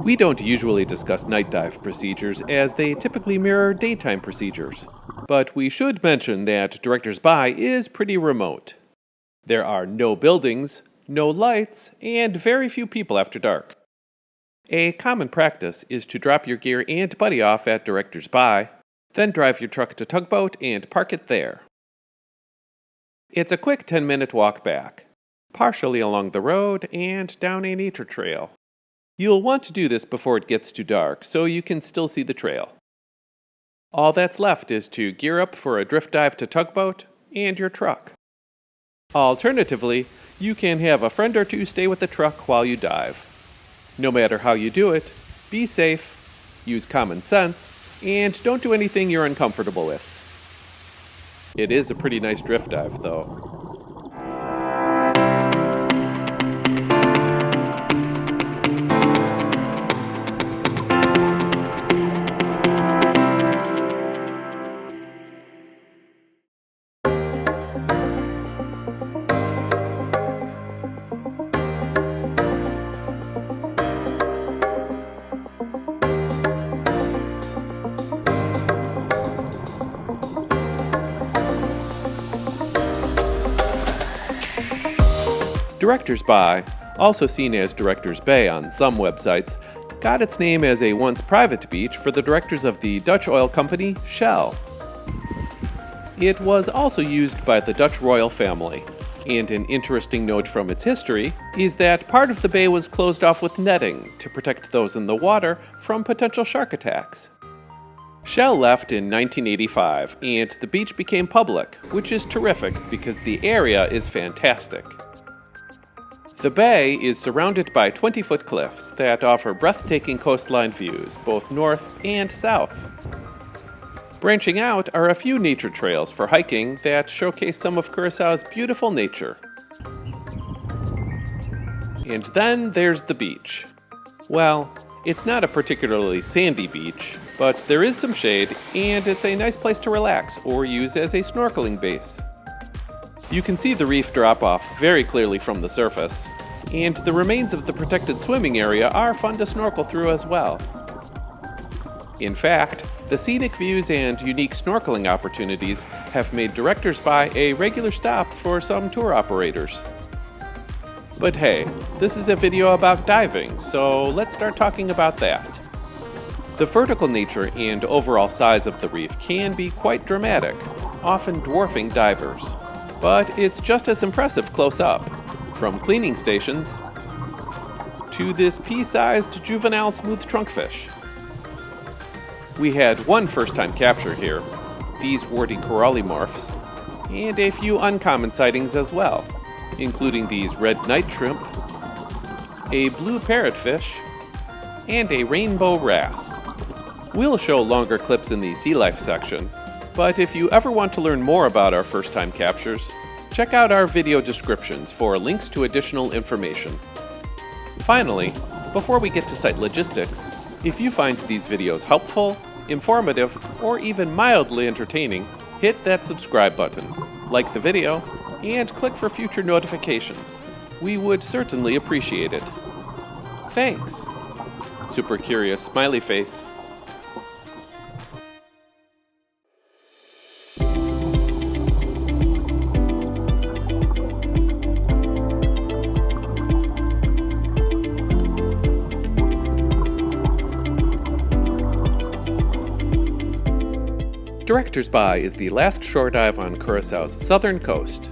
We don't usually discuss night dive procedures as they typically mirror daytime procedures, but we should mention that Directeurs Baai is pretty remote. There are no buildings, no lights, and very few people after dark. A common practice is to drop your gear and buddy off at Directeurs Baai, then drive your truck to Tugboat and park it there. It's a quick 10-minute walk back, partially along the road and down a nature trail. You'll want to do this before it gets too dark so you can still see the trail. All that's left is to gear up for a drift dive to Tugboat and your truck. Alternatively, you can have a friend or two stay with the truck while you dive. No matter how you do it, be safe, use common sense, and don't do anything you're uncomfortable with. It is a pretty nice drift dive, though. Directeurs Baai, also seen as Directeurs Baai on some websites, got its name as a once private beach for the directors of the Dutch oil company Shell. It was also used by the Dutch royal family, and an interesting note from its history is that part of the bay was closed off with netting to protect those in the water from potential shark attacks. Shell left in 1985, and the beach became public, which is terrific because the area is fantastic. The bay is surrounded by 20-foot cliffs that offer breathtaking coastline views, both north and south. Branching out are a few nature trails for hiking that showcase some of Curaçao's beautiful nature. And then there's the beach. Well, it's not a particularly sandy beach, but there is some shade, and it's a nice place to relax or use as a snorkeling base. You can see the reef drop off very clearly from the surface, and the remains of the protected swimming area are fun to snorkel through as well. In fact, the scenic views and unique snorkeling opportunities have made Directeurs Baai a regular stop for some tour operators. But hey, this is a video about diving, so let's start talking about that. The vertical nature and overall size of the reef can be quite dramatic, often dwarfing divers. But it's just as impressive close up, from cleaning stations to this pea-sized juvenile smooth trunkfish. We had one first-time capture here, these warty corallimorphs, and a few uncommon sightings as well, including these red night shrimp, a blue parrotfish, and a rainbow wrasse. We'll show longer clips in the sea life section, but if you ever want to learn more about our first-time captures, check out our video descriptions for links to additional information. Finally, before we get to site logistics, if you find these videos helpful, informative, or even mildly entertaining, hit that subscribe button, like the video, and click for future notifications. We would certainly appreciate it. Thanks! Super curious smiley face. Directeurs Baai is the last shore dive on Curaçao's southern coast.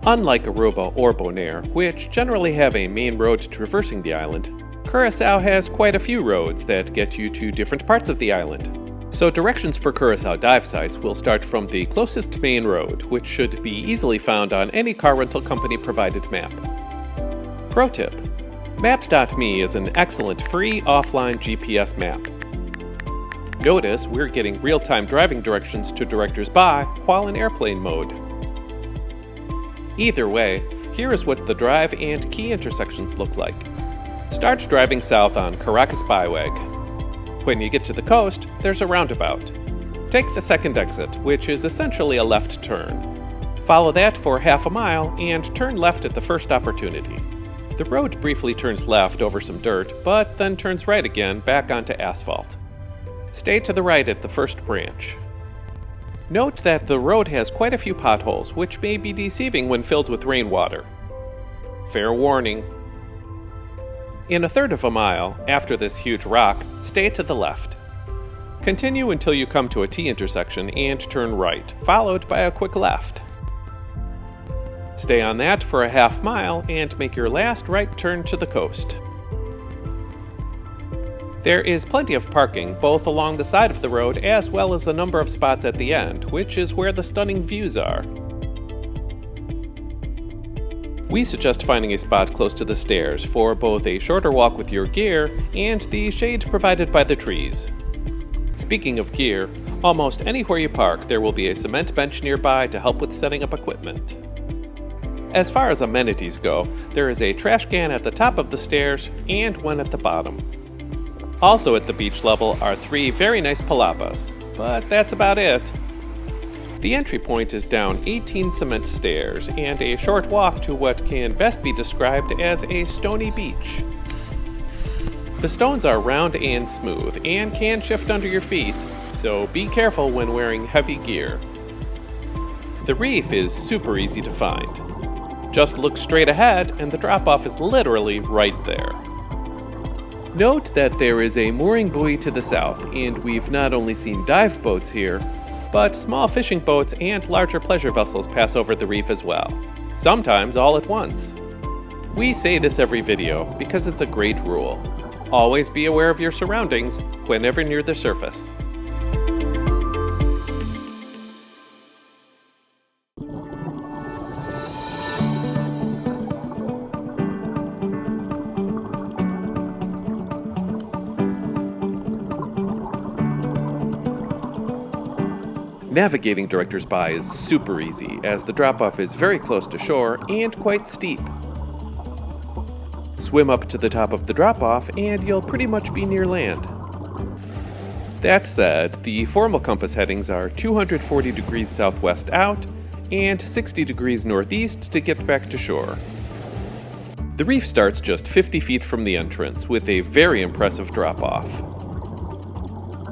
Unlike Aruba or Bonaire, which generally have a main road traversing the island, Curaçao has quite a few roads that get you to different parts of the island. So directions for Curaçao dive sites will start from the closest main road, which should be easily found on any car rental company provided map. Pro tip: Maps.me is an excellent free offline GPS map. Notice we're getting real-time driving directions to Directeurs Baai while in airplane mode. Either way, here is what the drive and key intersections look like. Start driving south on Caracas Byweg. When you get to the coast, there's a roundabout. Take the second exit, which is essentially a left turn. Follow that for half a mile and turn left at the first opportunity. The road briefly turns left over some dirt, but then turns right again back onto asphalt. Stay to the right at the first branch. Note that the road has quite a few potholes, which may be deceiving when filled with rainwater. Fair warning. In a third of a mile, after this huge rock, stay to the left. Continue until you come to a T-intersection and turn right, followed by a quick left. Stay on that for a half mile and make your last right turn to the coast. There is plenty of parking both along the side of the road as well as a number of spots at the end, which is where the stunning views are. We suggest finding a spot close to the stairs for both a shorter walk with your gear and the shade provided by the trees. Speaking of gear, almost anywhere you park there will be a cement bench nearby to help with setting up equipment. As far as amenities go, there is a trash can at the top of the stairs and one at the bottom. Also at the beach level are 3 very nice palapas, but that's about it. The entry point is down 18 cement stairs and a short walk to what can best be described as a stony beach. The stones are round and smooth and can shift under your feet, so be careful when wearing heavy gear. The reef is super easy to find. Just look straight ahead and the drop-off is literally right there. Note that there is a mooring buoy to the south, and we've not only seen dive boats here, but small fishing boats and larger pleasure vessels pass over the reef as well, sometimes all at once. We say this every video because it's a great rule. Always be aware of your surroundings whenever near the surface. Navigating Directeurs Baai is super easy, as the drop-off is very close to shore and quite steep. Swim up to the top of the drop-off and you'll pretty much be near land. That said, the formal compass headings are 240 degrees southwest out and 60 degrees northeast to get back to shore. The reef starts just 50 feet from the entrance with a very impressive drop-off.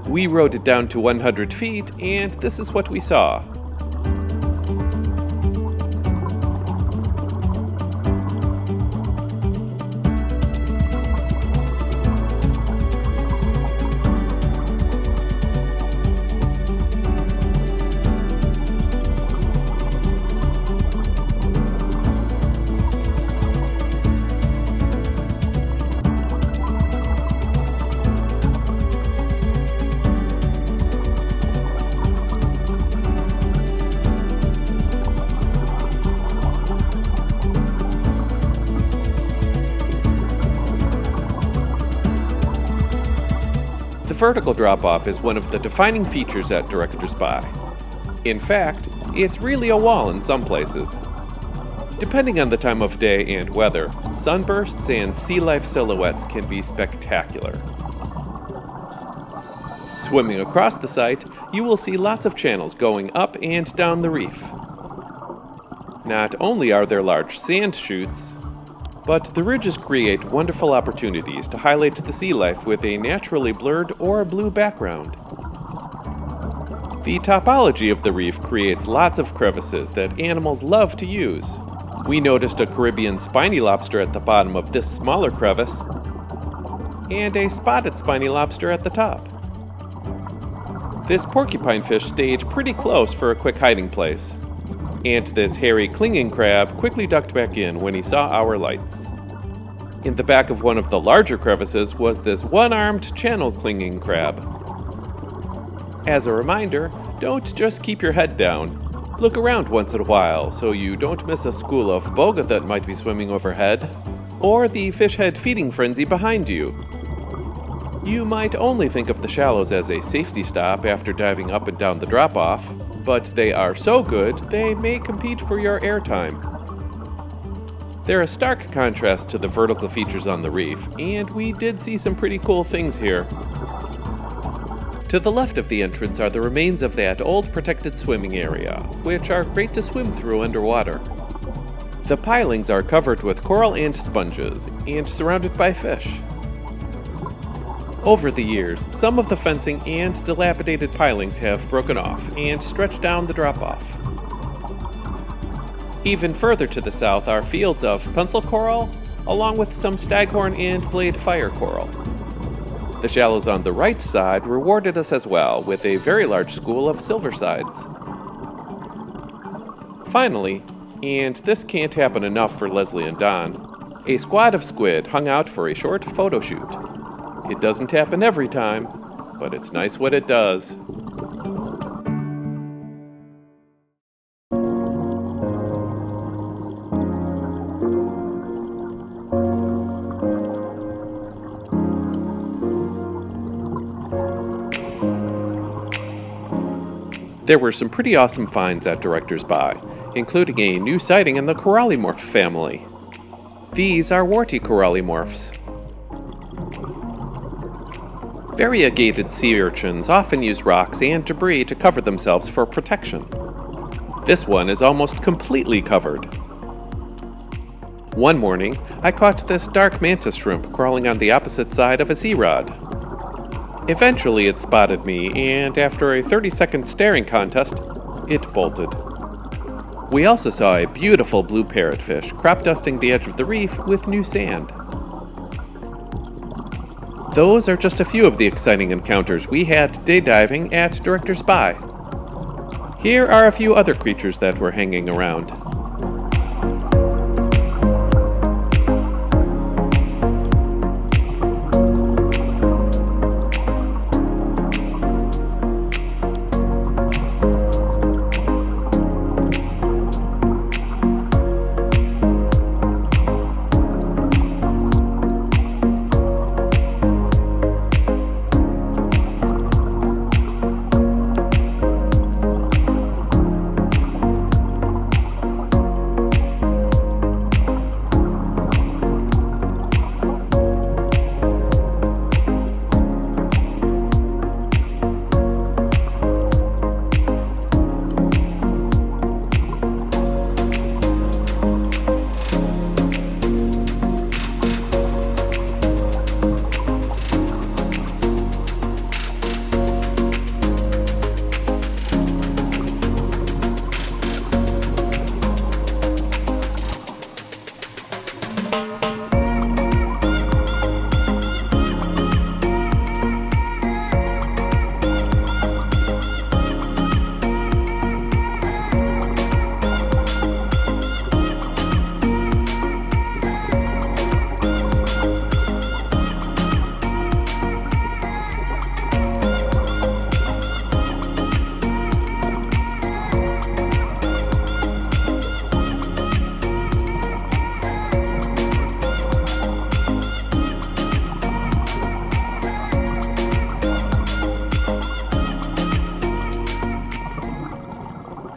We rode it down to 100 feet, and this is what we saw. The vertical drop-off is one of the defining features at Directeurs Baai. In fact, it's really a wall in some places. Depending on the time of day and weather, sunbursts and sea life silhouettes can be spectacular. Swimming across the site, you will see lots of channels going up and down the reef. Not only are there large sand chutes, but the ridges create wonderful opportunities to highlight the sea life with a naturally blurred or blue background. The topology of the reef creates lots of crevices that animals love to use. We noticed a Caribbean spiny lobster at the bottom of this smaller crevice, and a spotted spiny lobster at the top. This porcupine fish stayed pretty close for a quick hiding place, and this hairy clinging crab quickly ducked back in when he saw our lights. In the back of one of the larger crevices was this one-armed channel clinging crab. As a reminder, don't just keep your head down. Look around once in a while so you don't miss a school of boga that might be swimming overhead, or the fish head feeding frenzy behind you. You might only think of the shallows as a safety stop after diving up and down the drop-off, but they are so good they may compete for your airtime. They're a stark contrast to the vertical features on the reef, and we did see some pretty cool things here. To the left of the entrance are the remains of that old protected swimming area, which are great to swim through underwater. The pilings are covered with coral and sponges and surrounded by fish. Over the years, some of the fencing and dilapidated pilings have broken off and stretched down the drop-off. Even further to the south are fields of pencil coral, along with some staghorn and blade fire coral. The shallows on the right side rewarded us as well with a very large school of silversides. Finally, and this can't happen enough for Leslie and Don, a squad of squid hung out for a short photo shoot. It doesn't happen every time, but it's nice when it does. There were some pretty awesome finds at Directeurs Baai, including a new sighting in the corallimorph family. These are warty corallimorphs. Variegated sea urchins often use rocks and debris to cover themselves for protection. This one is almost completely covered. One morning, I caught this dark mantis shrimp crawling on the opposite side of a sea rod. Eventually it spotted me, and after a 30-second staring contest, it bolted. We also saw a beautiful blue parrotfish crop dusting the edge of the reef with new sand. Those are just a few of the exciting encounters we had day diving at Directeurs Baai. Here are a few other creatures that were hanging around.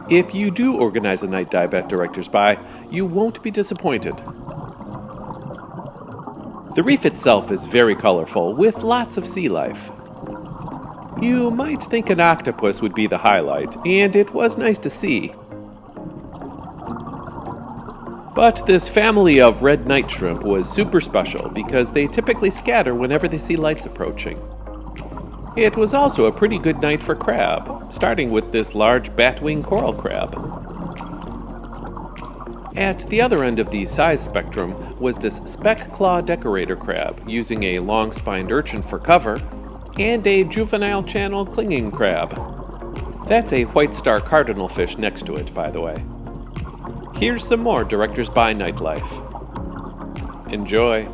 If you do organize a night dive at Directeurs Baai, you won't be disappointed. The reef itself is very colorful, with lots of sea life. You might think an octopus would be the highlight, and it was nice to see. But this family of red night shrimp was super special because they typically scatter whenever they see lights approaching. It was also a pretty good night for crab, starting with this large batwing coral crab. At the other end of the size spectrum was this speck claw decorator crab using a long-spined urchin for cover, and a juvenile channel clinging crab. That's a white star cardinal fish next to it, by the way. Here's some more Directeurs Baai nightlife. Enjoy!